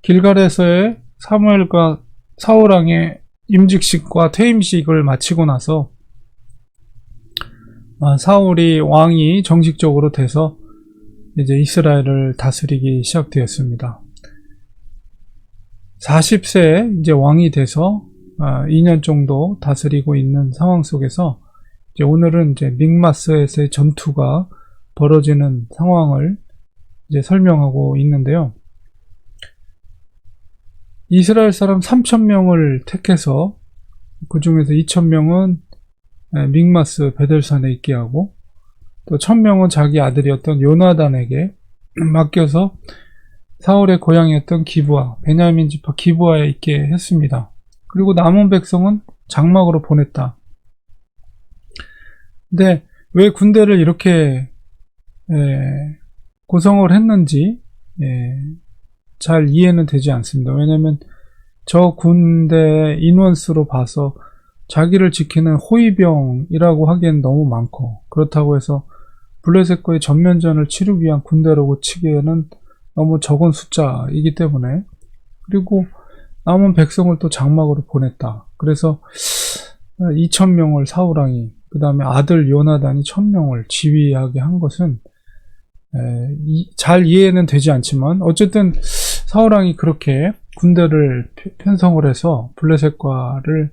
길갈에서의 사무엘과 사울왕의 임직식과 퇴임식을 마치고 나서 사울이 왕이 정식적으로 돼서 이제 이스라엘을 다스리기 시작되었습니다. 40세에 이제 왕이 돼서 2년 정도 다스리고 있는 상황 속에서 이제 오늘은 이제 믹마스에서의 전투가 벌어지는 상황을 이제 설명하고 있는데요. 이스라엘 사람 3,000명을 택해서 그 중에서 2,000명은 믹마스 베델산에 있게 하고 또 1,000명은 자기 아들이었던 요나단에게 맡겨서 사울의 고향이었던 기브아, 베냐민 지파 기브아에 있게 했습니다. 그리고 남은 백성은 장막으로 보냈다. 근데 왜 군대를 이렇게 구성을 했는지 잘 이해는 되지 않습니다. 왜냐하면 저 군대 인원수로 봐서 자기를 지키는 호위병이라고 하기엔 너무 많고, 그렇다고 해서 블레셋과의 전면전을 치르기 위한 군대라고 치기에는 너무 적은 숫자이기 때문에, 그리고 남은 백성을 또 장막으로 보냈다. 그래서 2,000명을 사울왕이, 그 다음에 아들 요나단이 1,000명을 지휘하게 한 것은 잘 이해는 되지 않지만, 어쨌든 사울왕이 그렇게 군대를 편성을 해서 블레셋과를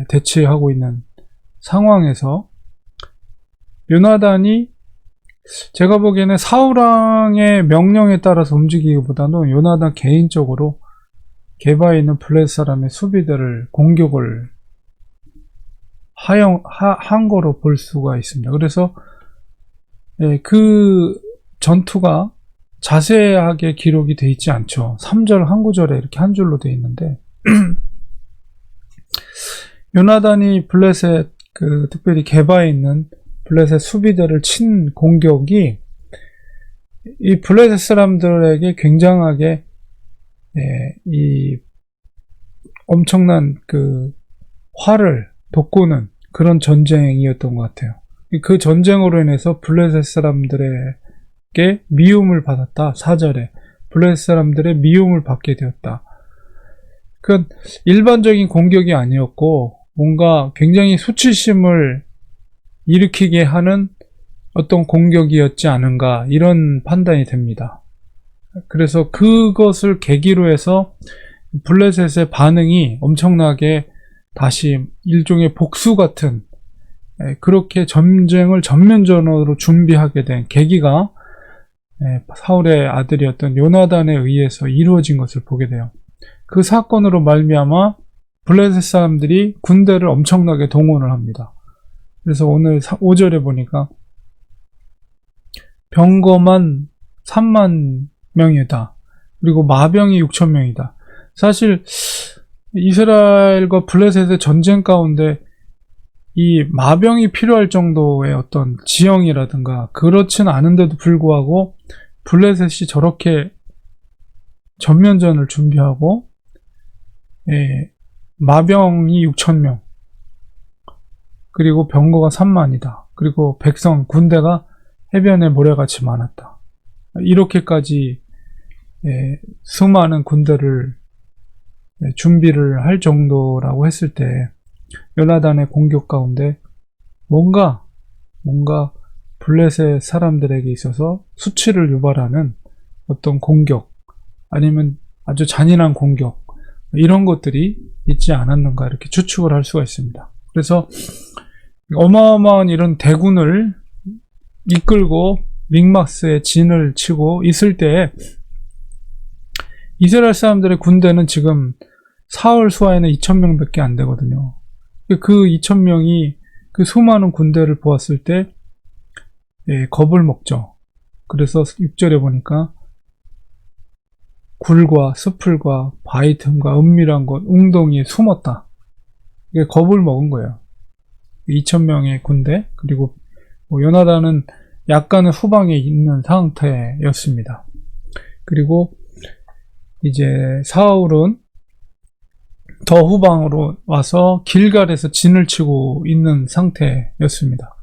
대치하고 있는 상황에서 요나단이, 제가 보기에는 사울왕의 명령에 따라서 움직이기보다는 요나단 개인적으로 게바에 있는 블레셋 사람의 수비대를 공격을 한 거로 볼 수가 있습니다. 그래서 그 전투가 자세하게 기록이 되어 있지 않죠. 3절 한 구절에 이렇게 한 줄로 되어 있는데 요나단이 블레셋, 특별히 게바에 있는 블레셋 수비대를 친 공격이 이 블레셋 사람들에게 굉장하게 이 엄청난 화를 돋구는 그런 전쟁이었던 것 같아요. 그 전쟁으로 인해서 블레셋 사람들에게 미움을 받았다. 4절에 블레셋 사람들의 미움을 받게 되었다. 그 일반적인 공격이 아니었고 뭔가 굉장히 수치심을 일으키게 하는 어떤 공격이었지 않은가, 이런 판단이 됩니다. 그래서 그것을 계기로 해서 블레셋의 반응이 엄청나게 다시 일종의 복수 같은, 그렇게 전쟁을 전면전으로 준비하게 된 계기가 사울의 아들이었던 요나단에 의해서 이루어진 것을 보게 돼요. 그 사건으로 말미암아 블레셋 사람들이 군대를 엄청나게 동원을 합니다. 그래서 오늘 5절에 보니까 병거만 3만 명이다. 그리고 마병이 6천 명이다. 사실 이스라엘과 블레셋의 전쟁 가운데 이 마병이 필요할 정도의 어떤 지형이라든가 그렇진 않은데도 불구하고 블레셋이 저렇게 전면전을 준비하고 마병이 6천 명, 그리고 병거가 3만이다. 그리고 백성, 군대가 해변에 모래같이 많았다. 이렇게까지 수많은 군대를 준비를 할 정도라고 했을 때 요나단의 공격 가운데 뭔가 블레셋 사람들에게 있어서 수치를 유발하는 어떤 공격, 아니면 아주 잔인한 공격, 이런 것들이 있지 않았는가, 이렇게 추측을 할 수가 있습니다. 그래서 어마어마한 이런 대군을 이끌고 믹마스에 진을 치고 있을 때 이스라엘 사람들의 군대는 지금 사울 수하에는 2,000명 밖에 안 되거든요. 그 2,000명이 그 수많은 군대를 보았을 때 겁을 먹죠. 그래서 6절에 보니까 굴과 스풀과 바위 틈과 은밀한 곳, 웅덩이에 숨었다. 이게 겁을 먹은 거예요. 2,000명의 군대, 그리고 요나단은 약간은 후방에 있는 상태였습니다. 그리고 이제 사울은 더 후방으로 와서 길갈에서 진을 치고 있는 상태였습니다.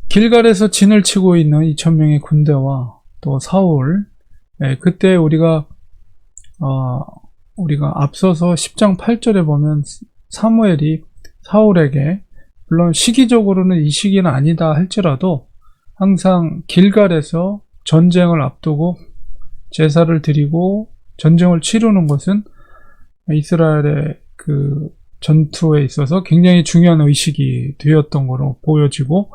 길갈에서 진을 치고 있는 2,000명의 군대와 또 사울, 그때 우리가 앞서서 10장 8절에 보면 사무엘이 사울에게, 물론 시기적으로는 이 시기는 아니다 할지라도 항상 길갈에서 전쟁을 앞두고 제사를 드리고 전쟁을 치르는 것은 이스라엘의 그 전투에 있어서 굉장히 중요한 의식이 되었던 거로 보여지고,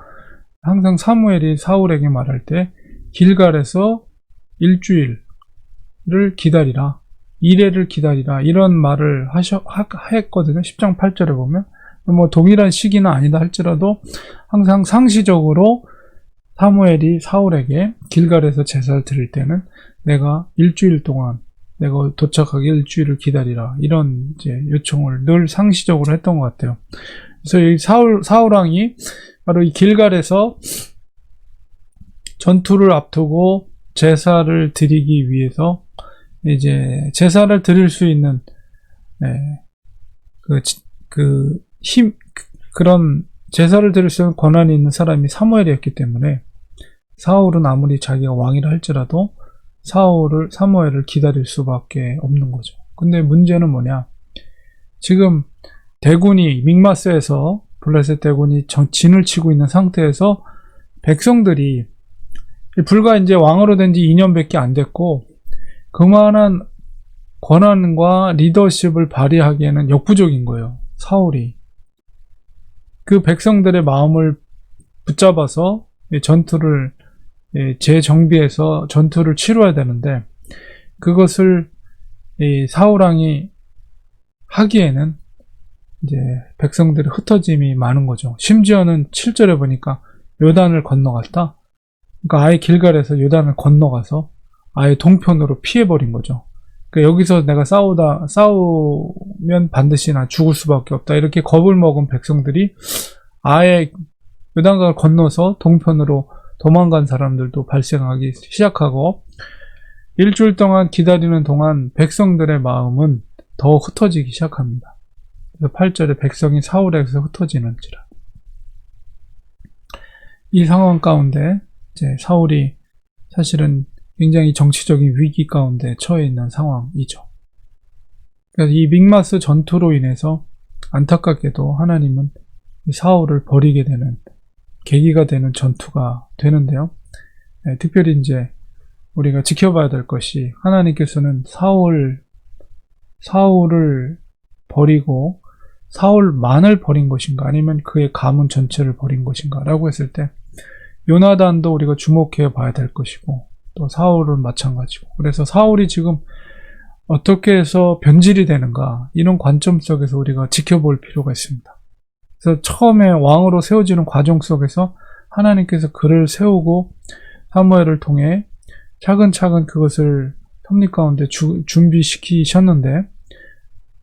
항상 사무엘이 사울에게 말할 때 길갈에서 일주일을 기다리라, 이레를 기다리라, 이런 말을 했거든요. 10장 8절에 보면. 뭐 동일한 시기는 아니다 할지라도 항상 상시적으로 사무엘이 사울에게 길갈에서 제사를 드릴 때는 내가 일주일 동안, 내가 도착하기 일주일을 기다리라, 이런 이제 요청을 늘 상시적으로 했던 것 같아요. 그래서 이 사울왕이 바로 이 길갈에서 전투를 앞두고 제사를 드리기 위해서 이제 제사를 드릴 수 있는 그런 제사를 드릴 수 있는 권한이 있는 사람이 사무엘이었기 때문에, 사울은 아무리 자기가 왕이라 할지라도 사무엘을 기다릴 수밖에 없는 거죠. 근데 문제는 뭐냐? 지금 대군이 믹마스에서 블레셋 대군이 진을 치고 있는 상태에서 백성들이 불과 이제 왕으로 된 지 2년밖에 안 됐고 그만한 권한과 리더십을 발휘하기에는 역부족인 거예요. 사울이. 그 백성들의 마음을 붙잡아서 전투를 재정비해서 전투를 치러야 되는데, 그것을 사울왕이 하기에는 이제 백성들의 흩어짐이 많은 거죠. 심지어는 7절에 보니까 요단을 건너갔다. 그러니까 아예 길갈에서 요단을 건너가서 아예 동편으로 피해버린 거죠. 그러니까 여기서 내가 싸우면 반드시 나 죽을 수밖에 없다, 이렇게 겁을 먹은 백성들이 아예 요단강을 건너서 동편으로 도망간 사람들도 발생하기 시작하고, 일주일 동안 기다리는 동안 백성들의 마음은 더 흩어지기 시작합니다. 그래서 8절에 백성이 사울에게서 흩어지는지라. 이 상황 가운데 이제 사울이 사실은 굉장히 정치적인 위기 가운데 처해 있는 상황이죠. 그래서 이 믹마스 전투로 인해서 안타깝게도 하나님은 사울을 버리게 되는 계기가 되는 전투가 되는데요. 특별히 이제 우리가 지켜봐야 될 것이, 하나님께서는 사울을 버리고 사울만을 버린 것인가, 아니면 그의 가문 전체를 버린 것인가 라고 했을 때, 요나단도 우리가 주목해 봐야 될 것이고, 또 사울은 마찬가지고, 그래서 사울이 지금 어떻게 해서 변질이 되는가, 이런 관점 속에서 우리가 지켜볼 필요가 있습니다. 그래서 처음에 왕으로 세워지는 과정 속에서 하나님께서 그를 세우고 사무엘을 통해 차근차근 그것을 섭리 가운데 준비시키셨는데,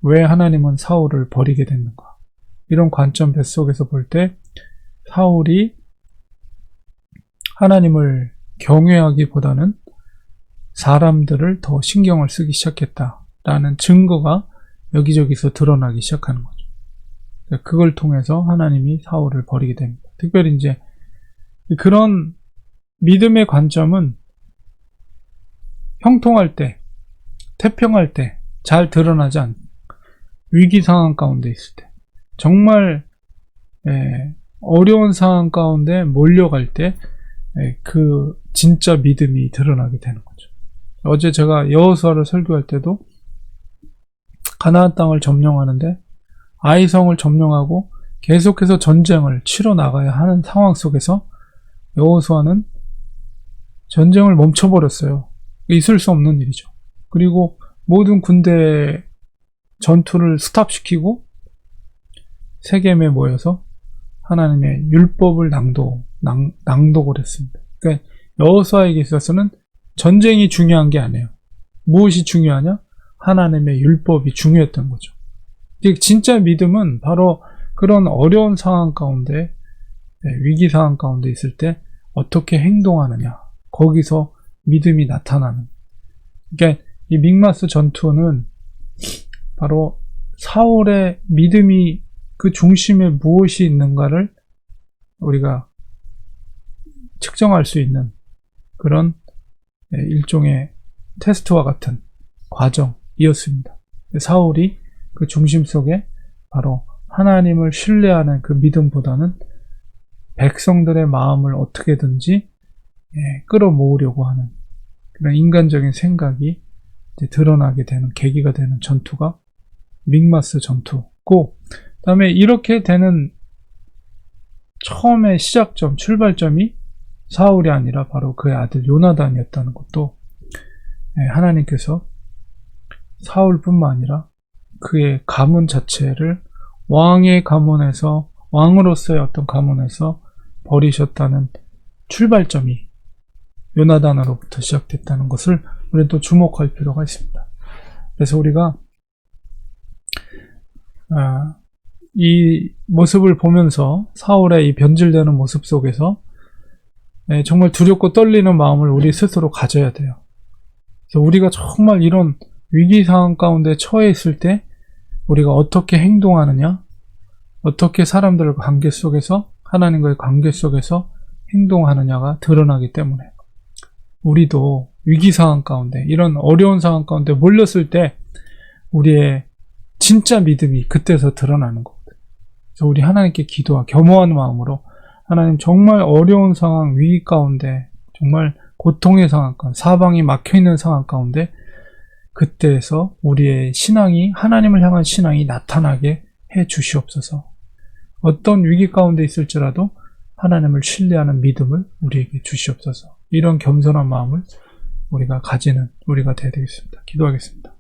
왜 하나님은 사울을 버리게 됐는가, 이런 관점 뱃속에서 볼 때 사울이 하나님을 경외하기보다는 사람들을 더 신경을 쓰기 시작했다라는 증거가 여기저기서 드러나기 시작하는 거죠. 그걸 통해서 하나님이 사울을 버리게 됩니다. 특별히 이제 그런 믿음의 관점은 형통할 때, 태평할 때 잘 드러나지 않고, 위기 상황 가운데 있을 때, 정말 어려운 상황 가운데 몰려갈 때 그 진짜 믿음이 드러나게 되는 거죠. 어제 제가 여호수아를 설교할 때도 가나안 땅을 점령하는데 아이성을 점령하고 계속해서 전쟁을 치러 나가야 하는 상황 속에서 여호수아는 전쟁을 멈춰버렸어요. 있을 수 없는 일이죠. 그리고 모든 군대 전투를 스탑시키고 세겜에 모여서 하나님의 율법을 낭독을 했습니다. 그러니까 여호수아에게 있어서는 전쟁이 중요한 게 아니에요. 무엇이 중요하냐? 하나님의 율법이 중요했던 거죠. 진짜 믿음은 바로 그런 어려운 상황 가운데, 위기 상황 가운데 있을 때 어떻게 행동하느냐, 거기서 믿음이 나타나는. 그러니까 이 믹마스 전투는 바로 사울의 믿음이 그 중심에 무엇이 있는가를 우리가 측정할 수 있는 그런 일종의 테스트와 같은 과정이었습니다. 사울이 그 중심 속에 바로 하나님을 신뢰하는 그 믿음보다는 백성들의 마음을 어떻게든지 끌어모으려고 하는 그런 인간적인 생각이 이제 드러나게 되는 계기가 되는 전투가 믹마스 전투고, 그다음에 이렇게 되는 처음의 시작점, 출발점이 사울이 아니라 바로 그의 아들 요나단이었다는 것도 하나님께서 사울뿐만 아니라 그의 가문 자체를 왕의 가문에서, 왕으로서의 어떤 가문에서 버리셨다는 출발점이 요나단으로부터 시작됐다는 것을 우리는 또 주목할 필요가 있습니다. 그래서 우리가 이 모습을 보면서 사울의 이 변질되는 모습 속에서 정말 두렵고 떨리는 마음을 우리 스스로 가져야 돼요. 그래서 우리가 정말 이런 위기 상황 가운데 처해 있을 때 우리가 어떻게 행동하느냐, 어떻게 사람들과 관계 속에서, 하나님과의 관계 속에서 행동하느냐가 드러나기 때문에 우리도 위기 상황 가운데, 이런 어려운 상황 가운데 몰렸을 때 우리의 진짜 믿음이 그때서 드러나는 거거든요. 그래서 우리 하나님께 기도와 겸허한 마음으로 하나님, 정말 어려운 상황, 위기 가운데, 정말 고통의 상황 가운데, 사방이 막혀있는 상황 가운데 그때에서 우리의 신앙이, 하나님을 향한 신앙이 나타나게 해 주시옵소서. 어떤 위기 가운데 있을지라도 하나님을 신뢰하는 믿음을 우리에게 주시옵소서. 이런 겸손한 마음을 우리가 가지는 우리가 되어야 되겠습니다. 기도하겠습니다.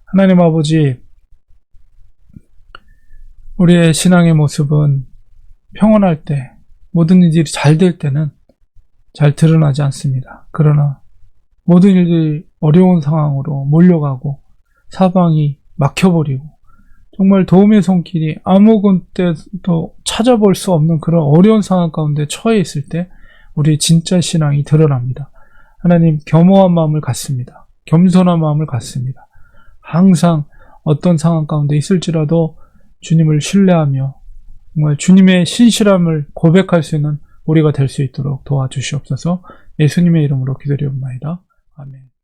하나님 아버지, 우리의 신앙의 모습은 평온할 때, 모든 일이 잘 될 때는 잘 드러나지 않습니다. 그러나 모든 일들이 어려운 상황으로 몰려가고 사방이 막혀버리고 정말 도움의 손길이 아무 군데도 찾아볼 수 없는 그런 어려운 상황 가운데 처해 있을 때 우리의 진짜 신앙이 드러납니다. 하나님, 겸허한 마음을 갖습니다. 겸손한 마음을 갖습니다. 항상 어떤 상황 가운데 있을지라도 주님을 신뢰하며 정말 주님의 신실함을 고백할 수 있는 우리가 될 수 있도록 도와주시옵소서. 예수님의 이름으로 기도드리옵나이다. 아멘.